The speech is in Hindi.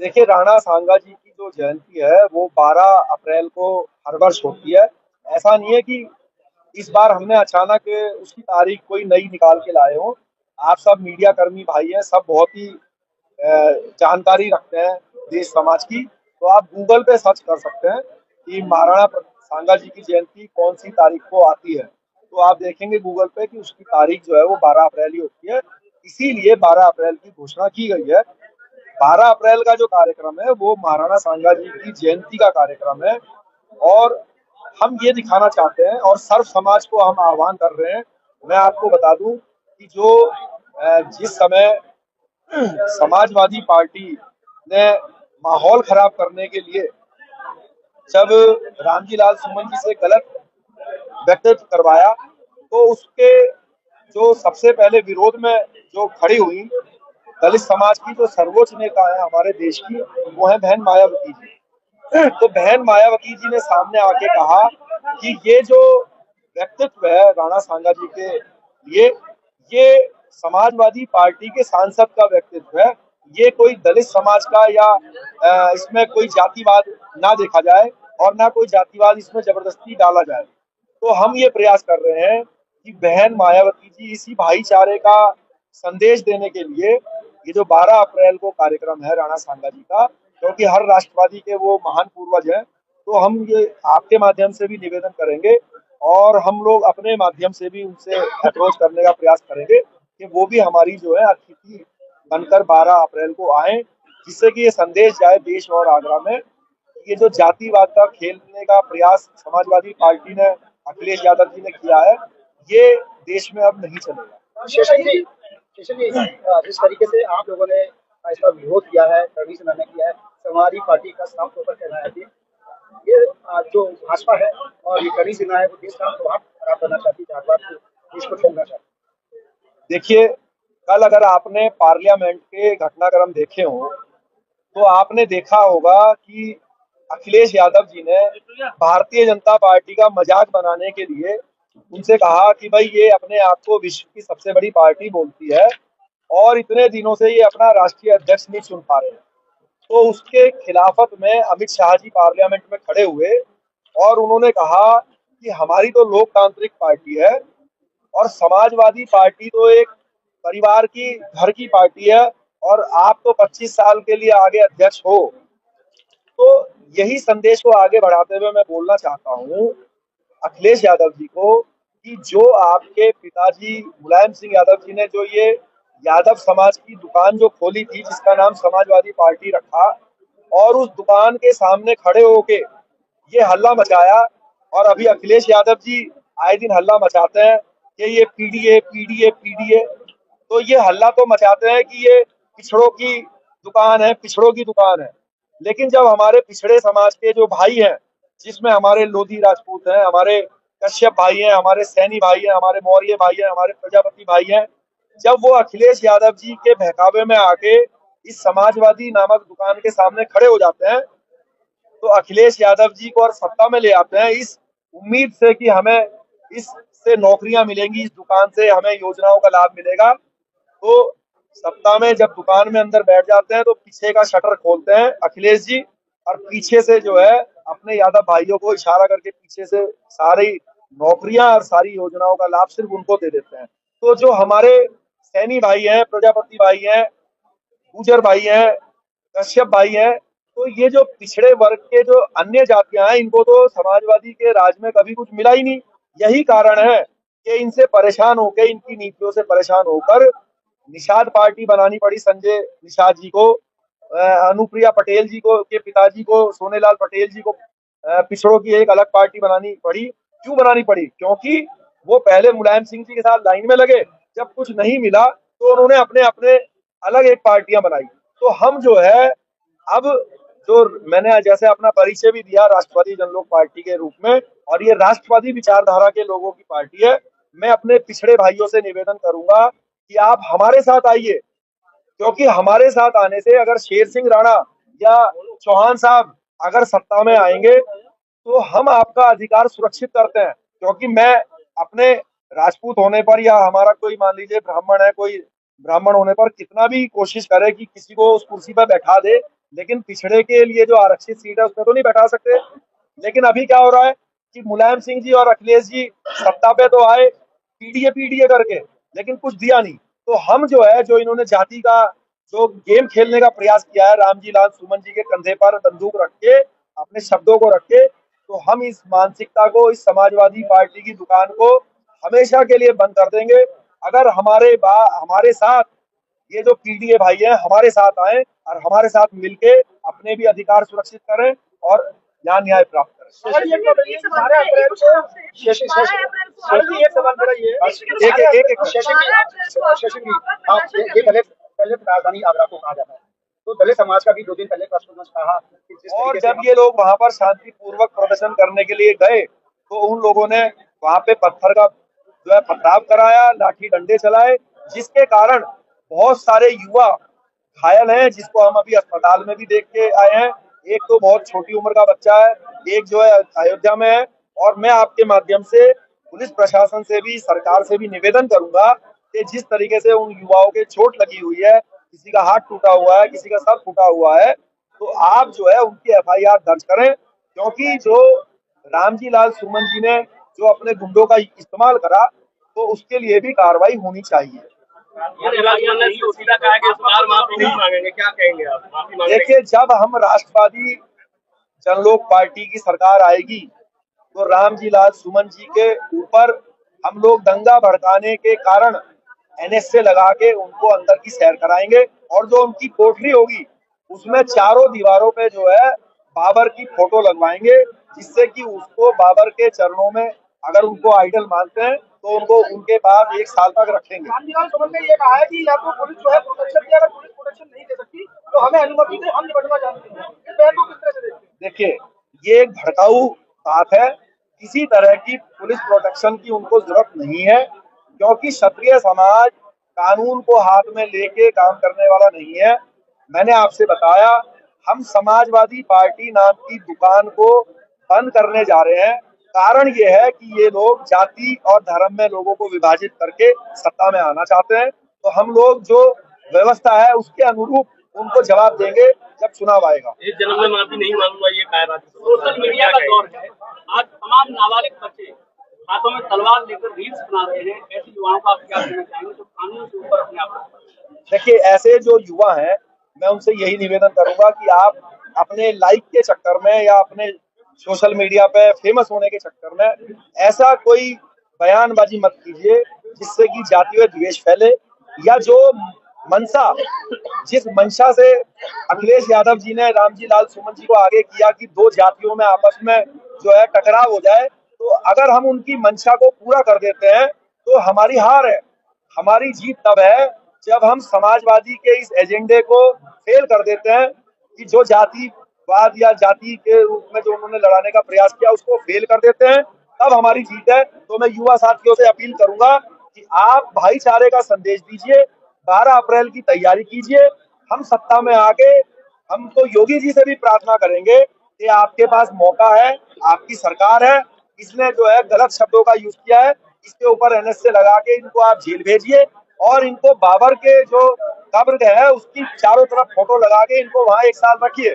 देखिए, राणा सांगा जी की जो जयंती है वो 12 अप्रैल को हर वर्ष होती है। ऐसा नहीं है कि इस बार हमने अचानक उसकी तारीख कोई नई निकाल के लाए हो। आप सब मीडिया कर्मी भाई हैं, सब बहुत ही जानकारी रखते हैं देश समाज की। तो आप गूगल पे सर्च कर सकते हैं कि महाराणा सांगा जी की जयंती कौन सी तारीख को आती है। तो आप देखेंगे गूगल पे कि उसकी तारीख जो है वो 12 अप्रैल ही होती है। इसीलिए 12 अप्रैल की घोषणा की गई है। 12 अप्रैल का जो कार्यक्रम है वो महाराणा सांगा जी की जयंती का कार्यक्रम है। और हम ये दिखाना चाहते हैं और सर्व समाज को हम आह्वान कर रहे हैं। मैं आपको बता दूं कि जो जिस समय समाजवादी पार्टी ने माहौल खराब करने के लिए जब रामजी लाल सुमन जी से गलत व्यक्तित्व करवाया, तो उसके जो सबसे पहले विरोध में जो खड़ी हुई दलित समाज की जो सर्वोच्च नेता है हमारे देश की, वो है बहन मायावती जी। तो बहन मायावती जी ने सामने आके कहा कि ये जो व्यक्तित्व है राणा सांगा जी के लिए, ये समाजवादी पार्टी के सांसद का व्यक्तित्व है। ये कोई दलित समाज का या इसमें कोई जातिवाद ना देखा जाए और ना कोई जातिवाद इसमें जबरदस्ती डाला जाए। तो हम ये प्रयास कर रहे हैं कि बहन मायावती जी इसी भाईचारे का संदेश देने के लिए ये जो 12 अप्रैल को कार्यक्रम है राणा सांगा जी का, क्योंकि हर राष्ट्रवादी के वो महान पूर्वज हैं, तो हम ये आपके माध्यम से भी निवेदन करेंगे और हम लोग अपने माध्यम से भी उनसे अप्रोच करने का प्रयास करेंगे कि वो भी हमारी जो है अतिथि बनकर 12 अप्रैल को आए, जिससे कि ये संदेश जाए देश और आगरा में। ये जो जातिवाद का खेलने का प्रयास समाजवादी पार्टी ने, अखिलेश यादव जी ने किया है, ये देश में अब नहीं चलेगा। शेषन जी, जिस तरीके से आप लोगों ने इसका विरोध किया है, रवि सिन्हा ने किया है, समाजवादी पार्टी का साफ तौर पर कहना है कि ये जो भाजपा है और ये रवि सिन्हा है वो देश का प्रभाव खराब करना चाहती है, जातवाद को देश को छोड़ना चाहती देखिए, कल अगर आपने पार्लियामेंट के घटनाक्रम देखे हो तो आपने देखा होगा कि अखिलेश यादव जी ने भारतीय जनता पार्टी का मजाक बनाने के लिए उनसे कहा कि भाई ये अपने आप को विश्व की सबसे बड़ी पार्टी बोलती है और इतने दिनों से ये अपना राष्ट्रीय अध्यक्ष नहीं चुन पा रहे हैं। तो उसके खिलाफत में अमित शाह जी पार्लियामेंट में खड़े हुए और उन्होंने कहा कि हमारी तो लोकतांत्रिक पार्टी है और समाजवादी पार्टी तो एक परिवार की, घर की पार्टी है, और आप तो 25 साल के लिए आगे अध्यक्ष हो। तो यही संदेश को आगे बढ़ाते हुए मैं बोलना चाहता हूँ अखिलेश यादव जी को कि जो आपके पिताजी मुलायम सिंह यादव जी ने जो ये यादव समाज की दुकान जो खोली थी जिसका नाम समाजवादी पार्टी रखा, और उस दुकान के सामने खड़े होके ये हल्ला मचाया, और अभी अखिलेश यादव जी आए दिन हल्ला मचाते हैं कि ये पीडीए पीडीए पीडीए। तो ये हल्ला तो मचाते हैं कि ये पिछड़ों की दुकान है, पिछड़ों की दुकान है। लेकिन जब हमारे पिछड़े समाज के जो भाई हैं, जिसमें हमारे लोधी राजपूत हैं, हमारे कश्यप भाई हैं, हमारे सैनी भाई हैं, हमारे मौर्य भाई हैं, हमारे प्रजापति भाई हैं, जब वो अखिलेश यादव जी के बहकावे में आके इस समाजवादी नामक दुकान के सामने खड़े हो जाते हैं, तो अखिलेश यादव जी को और सत्ता में ले आते हैं इस उम्मीद से कि हमें इससे नौकरियां मिलेंगी, इस दुकान से हमें योजनाओं का लाभ मिलेगा। तो सत्ता में जब दुकान में अंदर बैठ जाते हैं तो पीछे का शटर खोलते हैं अखिलेश जी, और पीछे से जो है अपने यादव भाइयों को इशारा करके पीछे से सारी नौकरियां और सारी योजनाओं का लाभ सिर्फ उनको दे देते हैं। तो जो हमारे सैनी भाई हैं, प्रजापति भाई हैं, गुजर भाई हैं, कश्यप भाई हैं, तो ये जो पिछड़े वर्ग के जो अन्य जातियां हैं, इनको तो समाजवादी के राज में कभी कुछ मिला ही नहीं। यही कारण है कि इनसे परेशान होकर, इनकी नीतियों से परेशान होकर निषाद पार्टी बनानी पड़ी संजय निषाद जी को, अनुप्रिया पटेल जी को के पिताजी को, सोनेलाल पटेल जी को पिछड़ों की एक अलग पार्टी बनानी पड़ी। क्यों बनानी पड़ी? क्योंकि वो पहले मुलायम सिंह जी के साथ लाइन में लगे, जब कुछ नहीं मिला तो उन्होंने अपने अपने अलग एक पार्टियां बनाई। तो हम जो है अब, जो मैंने जैसे अपना परिचय भी दिया राष्ट्रवादी जनलोक पार्टी के रूप में, और ये राष्ट्रवादी विचारधारा के लोगों की पार्टी है, मैं अपने पिछड़े भाइयों से निवेदन करूंगा कि आप हमारे साथ आइए। क्योंकि हमारे साथ आने से अगर शेर सिंह राणा या चौहान साहब अगर सत्ता में आएंगे तो हम आपका अधिकार सुरक्षित करते हैं। क्योंकि मैं अपने राजपूत होने पर, या हमारा कोई मान लीजिए ब्राह्मण है, कोई ब्राह्मण होने पर कितना भी कोशिश करे कि किसी को उस कुर्सी पर बैठा दे, लेकिन पिछड़े के लिए जो आरक्षित सीट है उसमें तो नहीं बैठा सकते। लेकिन अभी क्या हो रहा है कि मुलायम सिंह जी और अखिलेश जी सत्ता पे तो आए पीडीए पीडीए करके, लेकिन कुछ दिया नहीं। तो हम जो है, जो इन्होंने जाति का जो गेम खेलने का प्रयास किया है, रामजी लाल सुमन जी के कंधे पर बंदूक रख के, अपने शब्दों को रख के, तो हम इस मानसिकता को, इस समाजवादी पार्टी की दुकान को हमेशा के लिए बंद कर देंगे। अगर हमारे साथ ये जो पीडीए भाई हैं हमारे साथ आए और हमारे साथ मिलके अपने भी अधिकार सुरक्षित करें और यहाँ न्याय प्राप्त करें। सर, ये बताइए कि 12 अप्रैल को एक सवाल मेरा ये है, शशि जी, आप ये दलित राजधानी आगरा को कहा जाता है, तो दलित समाज का भी 2 दिन पहले प्रेस कॉन्फ्रेंस कहा कि जिस और तरीके से जब ये लोग वहां पर शांतिपूर्वक प्रदर्शन करने के लिए गए तो उन लोगों ने वहां पे पत्थर का जो है पथराव कराया, लाठी डंडे चलाए, जिसके कारण बहुत सारे युवा घायल हैं, जिसको हम अभी अस्पताल में भी देख के आए हैं। एक तो बहुत छोटी उम्र का बच्चा है, एक जो है अयोध्या में है। और मैं आपके माध्यम से पुलिस प्रशासन से भी, सरकार से भी निवेदन करूंगा कि जिस तरीके से उन युवाओं के चोट लगी हुई है, किसी का हाथ टूटा हुआ है, किसी का सर फूटा हुआ है, तो आप जो है उनकी एफआईआर दर्ज करें, क्योंकि जो रामजी लाल सुमन जी ने जो अपने गुंडों का इस्तेमाल करा, तो उसके लिए भी कार्रवाई होनी चाहिए। देखिए, जब हम राष्ट्रवादी जनलोक पार्टी की सरकार आएगी तो रामजी लाल सुमन जी के ऊपर हम लोग दंगा भड़काने के कारण एनएसए लगा के उनको अंदर की सैर कराएंगे, और जो उनकी कोठरी होगी उसमें चारों दीवारों पे जो है बाबर की फोटो लगवाएंगे, जिससे कि उसको बाबर के चरणों में, अगर उनको आइडल मानते हैं तो उनको उनके पास 1 साल तक रखेंगे। रामजी सुमन ने ये कहा है कि या तो पुलिस जो है प्रोटेक्शन दी, अगर पुलिस प्रोटेक्शन नहीं दे सकती तो हमें अनुमति दे, हम निपटना जानते हैं। इस बयान को किस तरह से देखते हैं? देखिए, ये एक भड़काऊ बात है। किसी तरह की पुलिस प्रोटेक्शन की उनको जरूरत नहीं है, क्योंकि क्षत्रिय समाज कानून को हाथ में लेके काम करने वाला नहीं है। मैंने आपसे बताया, हम समाजवादी पार्टी नाम की दुकान को बंद करने जा रहे हैं। कारण ये है कि ये लोग जाति और धर्म में लोगों को विभाजित करके सत्ता में आना चाहते हैं। तो हम लोग जो व्यवस्था है उसके अनुरूप उनको जवाब देंगे जब चुनाव आएगा। इस जन्म में माफी नहीं मांगूंगा, ये कहा राज्य। सोशल मीडिया का दौर है, आज तमाम नाबालिग बच्चे हाथों में तलवार लेकर रील्स बना रहे हैं। ऐसे युवाओं का आप क्या कहना चाहेंगे जो कानून से ऊपर अपने आप? देखिए, ऐसे जो युवा हैं, मैं उनसे यही निवेदन करूंगा कि आप अपने लाइक के चक्कर में या अपने सोशल मीडिया पे फेमस होने के चक्कर में ऐसा कोई बयानबाजी मत कीजिए जिससे कि जातीय द्वेष फैले, या जो मंशा, जिस मंशा से अखिलेश यादव जी ने रामजी लाल सुमन जी को आगे किया कि 2 जातियों में आपस में जो है टकराव हो जाए, तो अगर हम उनकी मंशा को पूरा कर देते हैं तो हमारी हार है। हमारी जीत तब है जब हम समाजवादी के इस एजेंडे को फेल कर देते हैं, कि जो जातिवाद या जाति के रूप में जो उन्होंने लड़ाने का प्रयास किया उसको फेल कर देते हैं, तब हमारी जीत है। तो मैं युवा साथियों से अपील करूंगा कि आप भाईचारे का संदेश दीजिए, 12 अप्रैल की तैयारी कीजिए। हम सत्ता में आके हम तो योगी जी से भी प्रार्थना करेंगे कि आपके पास मौका है, आपकी सरकार है, इसने जो है गलत शब्दों का यूज किया है, इसके ऊपर एनएसए लगा के इनको आप जेल भेजिए, और इनको बाबर के जो कब्र है उसकी चारों तरफ फोटो लगा के इनको वहां 1 साल रखिए।